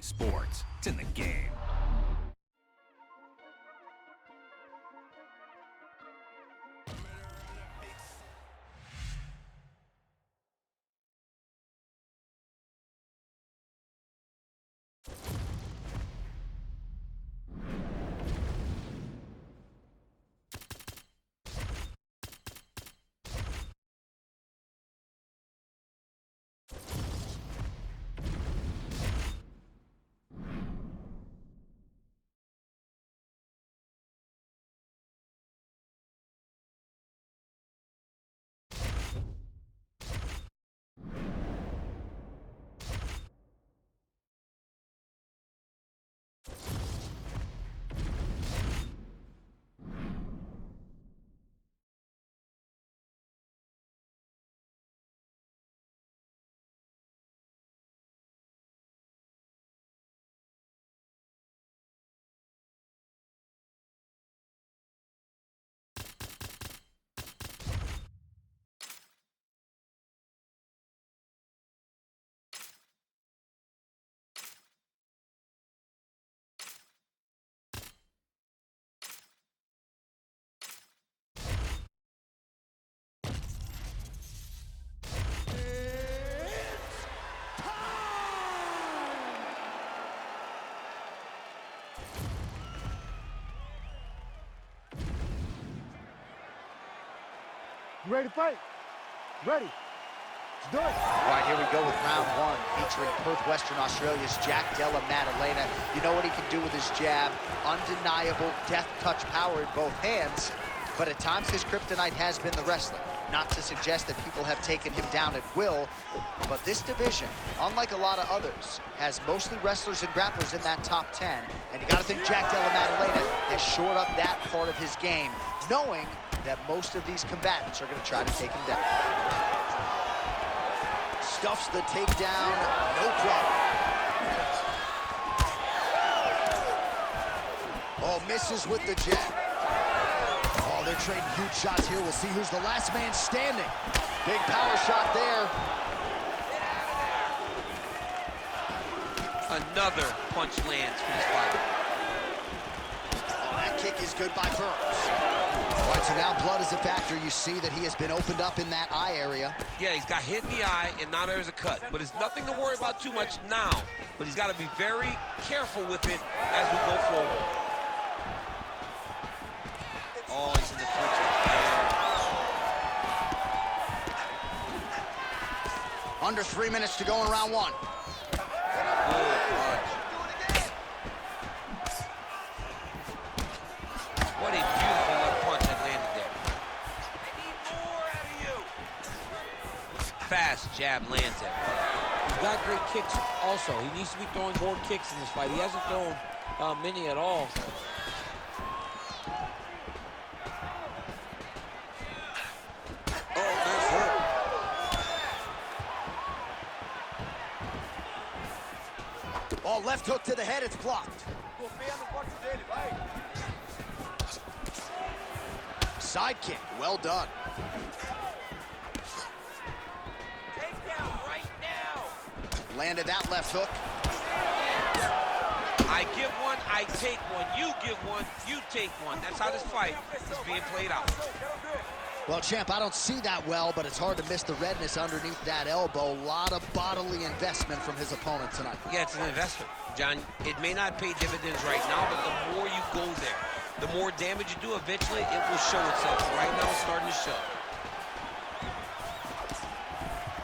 Sports, it's in the game. You ready to fight? Ready. Let's do it. All right, here we go with round one, featuring Perth, Western Australia's Jack Della Maddalena. You know what he can do with his jab. Undeniable death touch power in both hands. But at times his kryptonite has been the wrestling. Not to suggest that people have taken him down at will, but this division, unlike a lot of others, has mostly wrestlers and grapplers in that top 10. And you gotta think Jack Della Maddalena has shored up that part of his game, knowing that most of these combatants are gonna try to take him down. Stuffs the takedown, no problem. Oh, misses with the jab. Oh, they're trading huge shots here. We'll see who's the last man standing. Big power shot there. Another punch lands for this fighter. Oh, that kick is good by Burns. All right, so now blood is a factor. You see that he has been opened up in that eye area. Yeah, he's got hit in the eye, and now there's a cut. But it's nothing to worry about too much now. But he's got to be very careful with it as we go forward. Oh, he's in the clinch. Under 3 minutes to go in round one. What a beautiful left punch that landed there. Fast jab lands there. He's got great kicks also. He needs to be throwing more kicks in this fight. He hasn't thrown many at all. Oh, left hook to the head, it's blocked. Side kick, well done. Takedown right now. Landed that left hook. I give one, I take one. You give one, you take one. That's how this fight is being played out. Well, champ, I don't see that well, but it's hard to miss the redness underneath that elbow. A lot of bodily investment from his opponent tonight. Yeah, it's an investment, John. It may not pay dividends right now, but the more you go there, the more damage you do, eventually it will show itself. Right now, it's starting to show.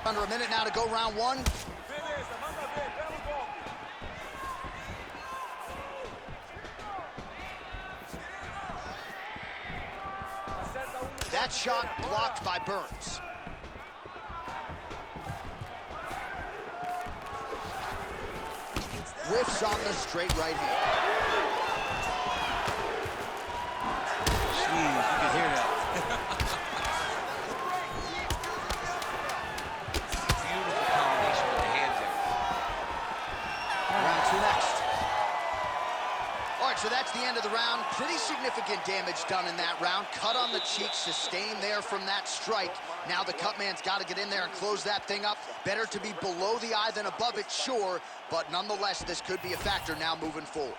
Under a minute now to go round one. That shot blocked by Burns. Whiffs on the straight right hand. Jeez, you can hear that. Beautiful combination with the hands there. Round two next. All right, so that's the end of the round. Pretty significant. significant damage done in that round. Cut on the cheek, sustained there from that strike. Now the cut man's got to get in there and close that thing up. Better to be below the eye than above it, sure, but nonetheless, this could be a factor now moving forward.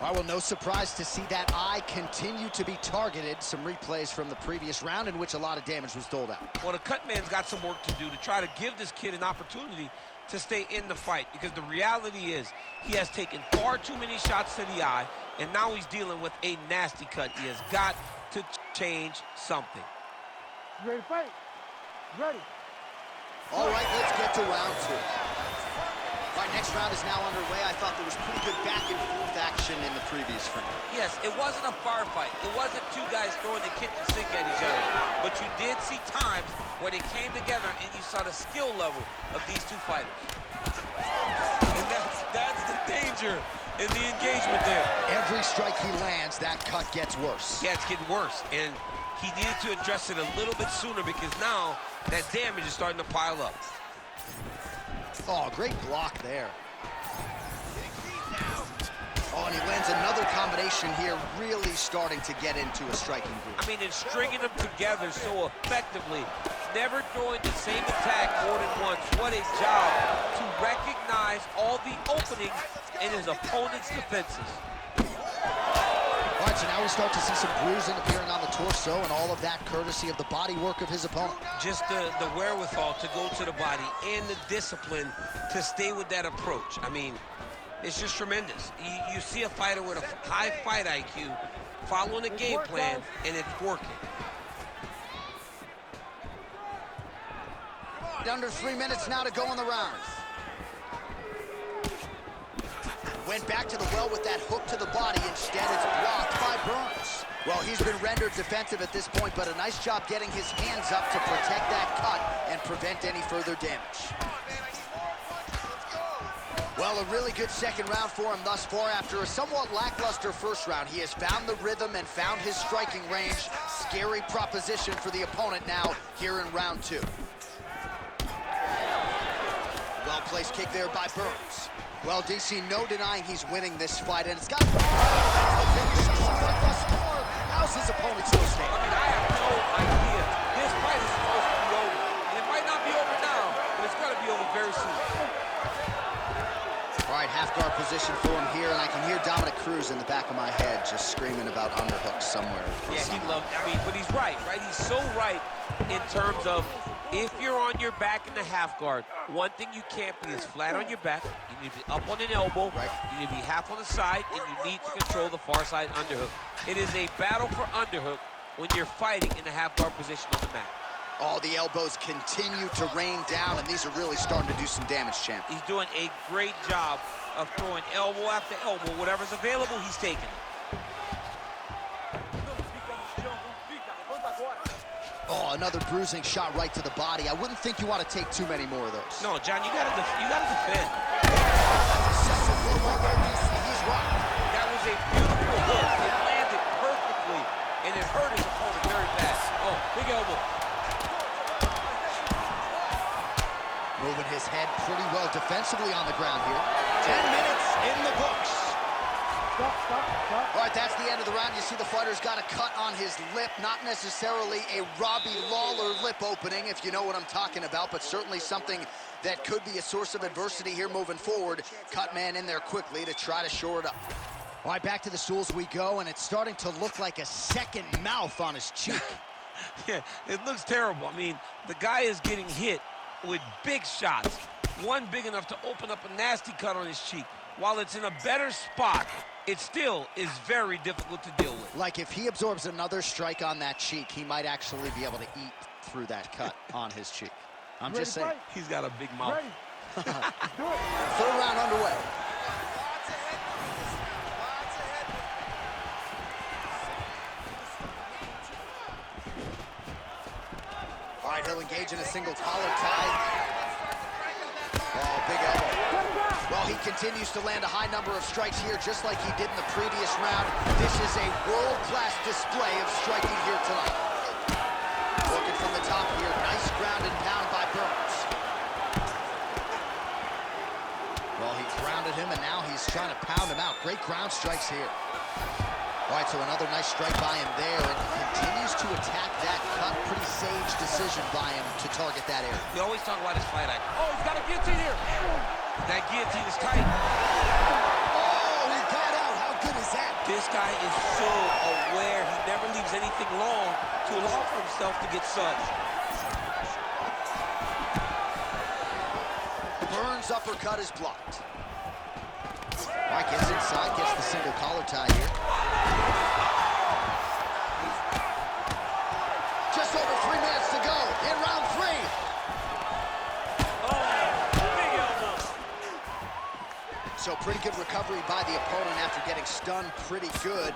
All right, well, no surprise to see that eye continue to be targeted. Some replays from the previous round in which a lot of damage was doled out. Well, the cut man's got some work to do to try to give this kid an opportunity to stay in the fight, because the reality is he has taken far too many shots to the eye, and now he's dealing with a nasty cut. He has got to change something. You ready to fight? Ready. All right, let's get to round 2. All right, next round is now underway. I thought there was pretty good back and forth action in the previous round. Yes, it wasn't a firefight. It wasn't two guys throwing the kitchen sink at each other. But you did see times where they came together and you saw the skill level of these two fighters. And that's the danger in the engagement there. Every strike he lands, that cut gets worse. Yeah, it's getting worse, and he needed to address it a little bit sooner, because now that damage is starting to pile up. Oh, great block there. Oh, and he lands another combination here, really starting to get into a striking groove. I mean, and stringing them together so effectively, never throwing the same attack more than once. What a job to recognize all the openings in his opponent's defenses. All right, so now we start to see some bruising appearing on the torso, and all of that courtesy of the body work of his opponent. Just the wherewithal to go to the body and the discipline to stay with that approach. I mean, it's just tremendous. You see a fighter with a high fight IQ following a game plan, and it's working. Under 3 minutes now to go in the round. Went back to the well with that hook to the body. Instead, it's blocked by Burns. Well, he's been rendered defensive at this point, but a nice job getting his hands up to protect that cut and prevent any further damage. Well, a really good second round for him thus far. After a somewhat lackluster first round, he has found the rhythm and found his striking range. Scary proposition for the opponent now here in round 2. Well-placed kick there by Burns. Well, DC, no denying he's winning this fight, and it's got how's his opponent still stand? I mean, I have no idea. This fight is supposed to be over. And it might not be over now, but it's got to be over very soon. All right, half guard position for him here, and I can hear Dominic Cruz in the back of my head just screaming about underhooks somewhere. Yeah, he loved, I mean, but he's right? He's so right in terms of if you're on your back in the half guard, one thing you can't be is flat on your back. You need to be up on an elbow. Right. You need to be half on the side, and you need to control the far side underhook. It is a battle for underhook when you're fighting in the half guard position on the mat. All the elbows continue to rain down, and these are really starting to do some damage, champ. He's doing a great job of throwing elbow after elbow. Whatever's available, he's taking it. Oh, another bruising shot right to the body. I wouldn't think you want to take too many more of those. No, John, you gotta defend. He's right. That was a beautiful hook. It landed perfectly, and it hurt his opponent very bad. Oh, big elbow. Moving his head pretty well defensively on the ground here. 10 minutes in the books. Stop, stop, stop. All right, that's the end of the round. You see the fighter's got a cut on his lip. Not necessarily a Robbie Lawler lip opening, if you know what I'm talking about, but certainly something that could be a source of adversity here moving forward. Cut man in there quickly to try to shore it up. All right, back to the stools we go, and it's starting to look like a second mouth on his cheek. Yeah, it looks terrible. I mean, the guy is getting hit with big shots. One big enough to open up a nasty cut on his cheek. While it's in a better spot, it still is very difficult to deal with. Like if he absorbs another strike on that cheek, he might actually be able to eat through that cut on his cheek. I'm Ready just saying. to fight? He's got a big mouth. Ready. Let's do it. Third round underway. All right, he'll engage in a single collar tie. Oh, big elbow. Well, he continues to land a high number of strikes here, just like he did in the previous round. This is a world-class display of striking here tonight. Working from the top here, nice ground and pound by Burns. Well, he grounded him, and now he's trying to pound him out. Great ground strikes here. All right, so another nice strike by him there, and he continues to attack that cut. Pretty sage decision by him to target that area. We always talk about his fight IQ. Oh, he's got a guillotine here. That guillotine is tight. Oh, he got out. How good is that? This guy is so aware. He never leaves anything long to allow for himself to get sucked. Burns' uppercut is blocked. All right, gets inside, gets the single collar tie here. Just over 3 minutes to go in round 3. Big elbow. So pretty good recovery by the opponent after getting stunned pretty good.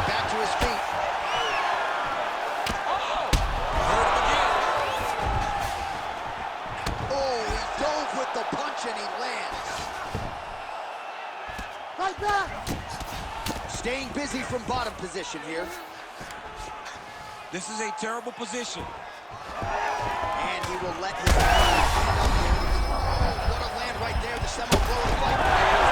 Back to his feet. The punch and he lands. Right back. Staying busy from bottom position here. This is a terrible position. And he will let his stand up here. Oh, what a land right there. The Seminole blow of the fight.